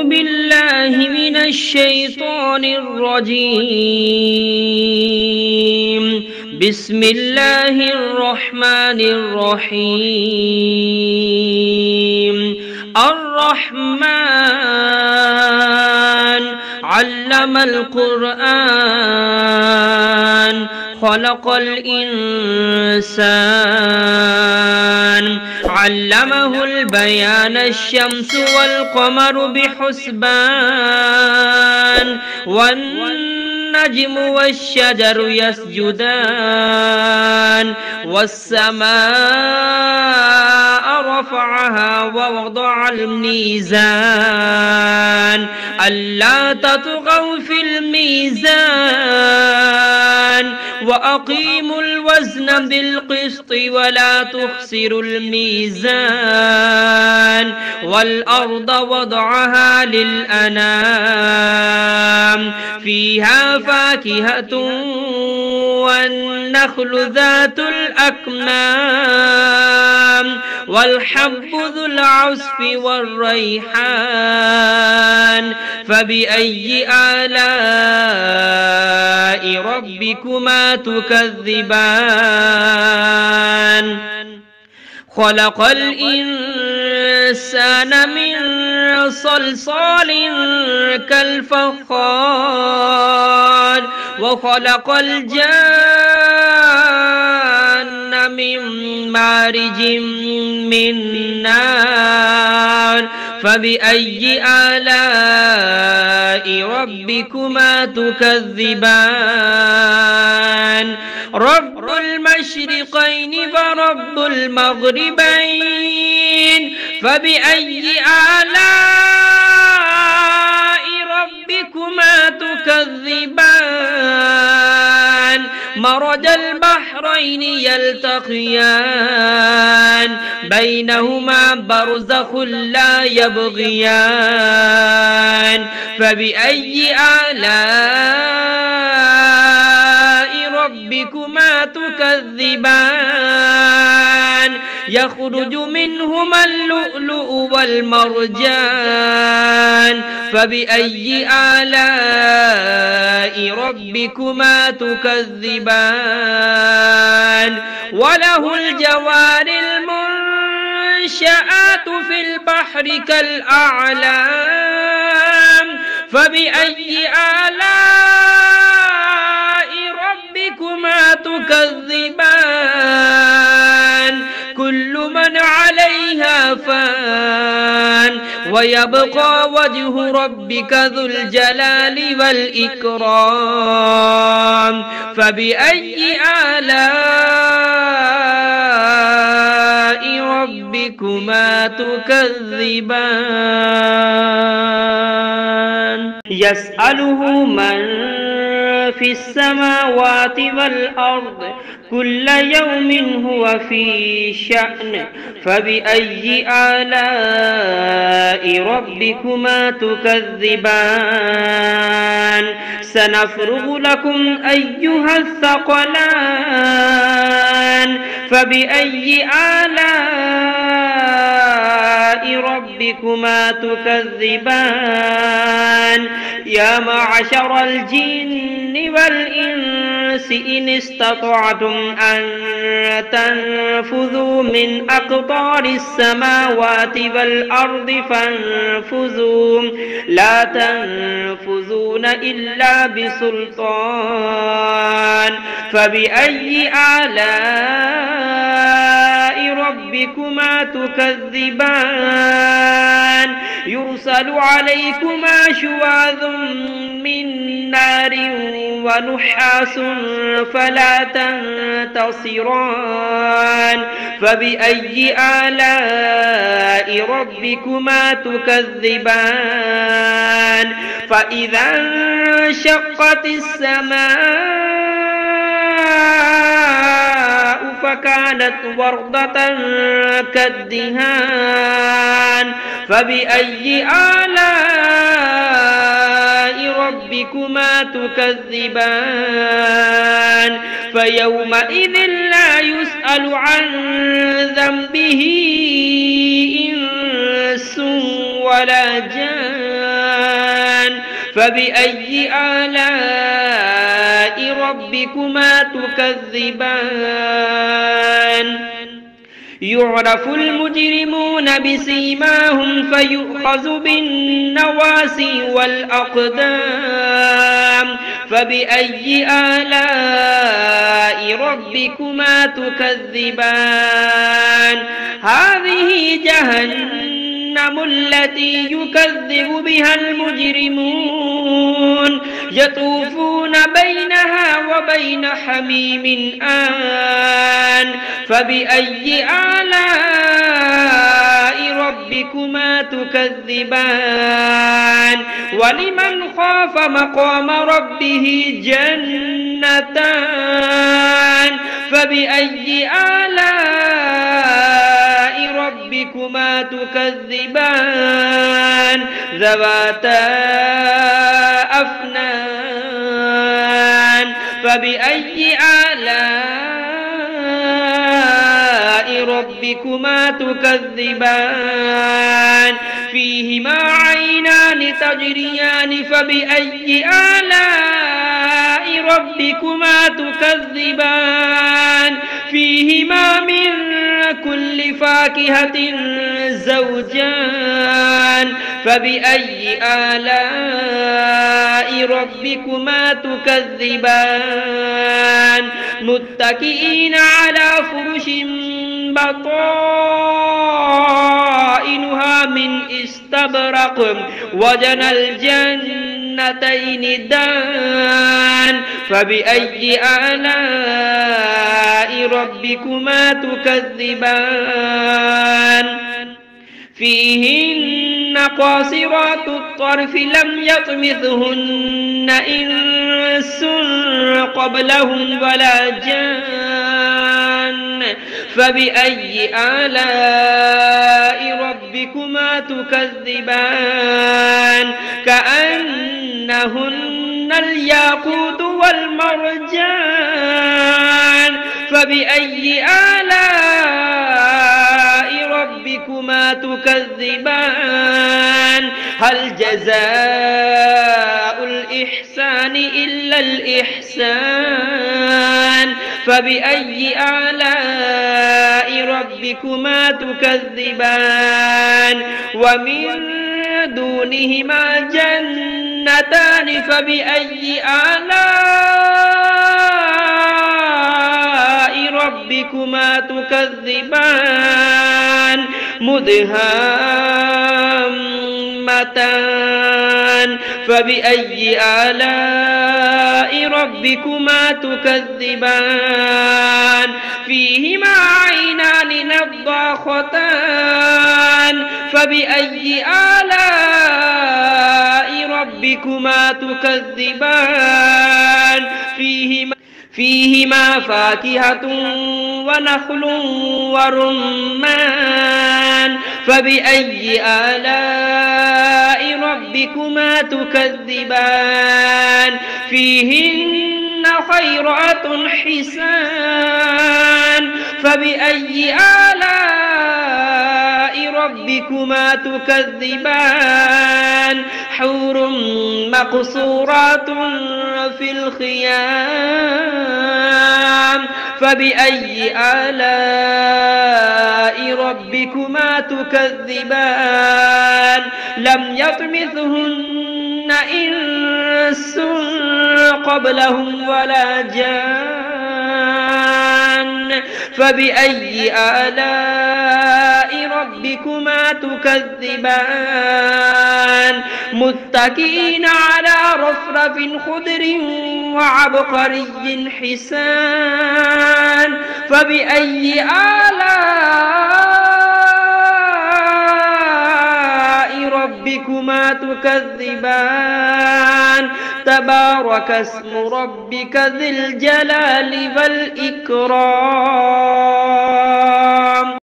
أعوذ بالله من الشيطان الرجيم. بسم الله الرحمن الرحيم. الرحمن علم القرآن خلق الإنسان علمه البيان الشمس والقمر بحسبان والنجم والشجر يسجدان والسماء رفعها ووضع الميزان ألا تطغوا في الميزان وأقيموا الوزن بالقسط ولا تخسروا الميزان والأرض وضعها للأنام فيها فاكهة والنخل ذات الأكمام والحب ذو العصف والريحان فبأي آلاء ربكما تكذبان خلق الإنسان من صلصال كالفخار وخلق الجان من مارج من نار فبأي آلاء ربكما تكذبان رب المشرقين ورب المغربين فبأي آلاء ربكما تكذبان مرج البحرين يلتقيان بينهما برزخ لا يبغيان فبأي آلاء ربكما تكذبان يخرج منهما اللؤلؤ والمرجان فبأي آلاء ربكما تكذبان وله الجوار المنشآت في البحر كالأعلام فبأي آلاء ربكما تكذبان كل من عليها فان ويبقى وجه ربك ذو الجلال والإكرام فبأي آلاء ربكما تكذبان يسأله من في السماوات والأرض كل يوم هو في شأن فبأي آلاء ربكما تكذبان سنفرغ لكم أيها الثقلان فبأي آلاء ربكما تكذبان يا معشر الجن والإنس إن استطعتم أن تنفذوا من أقطار السماوات والأرض فانفذوا لا تنفذون إلا بسلطان فبأي آلاء ربكما تكذبان يرسل عليكما شواظ من نار ونحاس فلا تنتصران فبأي آلاء ربكما تكذبان فإذا انشقت السماء فكانت وردة كالدهان فبأي آلاء ربكما تكذبان فيومئذ لا يسأل عن ذنبه إنس ولا جان فبأي آلاء ربكما تكذبان يعرف المجرمون بسيماهم فيؤخذ بالنواسي والأقدام فبأي آلاء ربكما تكذبان هذه جهنم التي يكذب بها المجرمون يطوفون بينها وبين حميم آن فبأي آلاء ربكما تكذبان ولمن خاف مقام ربه جنتان فبأي آلاء ربكما تكذبان ذواتا أفنان فبأي آلاء ربكما تكذبان فيهما عينان تجريان فبأي آلاء ربكما تكذبان فيهما من كل فاكهة زوجان فبأي آلاء ربكما تكذبان متكئين على فرش بطائنها من استبرق وجنى الجنتين دان فبأي آلاء ربكما تكذبان فيهن قاصرات الطرف لم يطمثهن إنس قبلهم ولا جان فبأي آلاء ربكما تكذبان كأنهن الياقوت والمرجان فبأي آلاء ربكما تكذبان هل جزاء الإحسان إلا الإحسان فبأي آلاء ربكما تكذبان ومن دونهما جنتان فبأي آلاء ربكما تكذبان مدهامتان فبأي آلاء ربكما تكذبان فيهما عينان نضاختان فبأي آلاء ربكما تكذبان فيهما فاكهة ونخل ورمان فبأي آلاء ربكما تكذبان فيهن خيرات حسان فبأي آلاء ربكما تكذبان حور مقصورات في الخيام فبأي آلاء ربكما تكذبان لم يطمثهن إنس قبلهم ولا جان فبأي آلاء ربكما تكذبان متكئين على رفرف خضر وعبقري حسان فبأي آلاء ربكما تكذبان تبارك اسم ربك ذي الجلال والإكرام.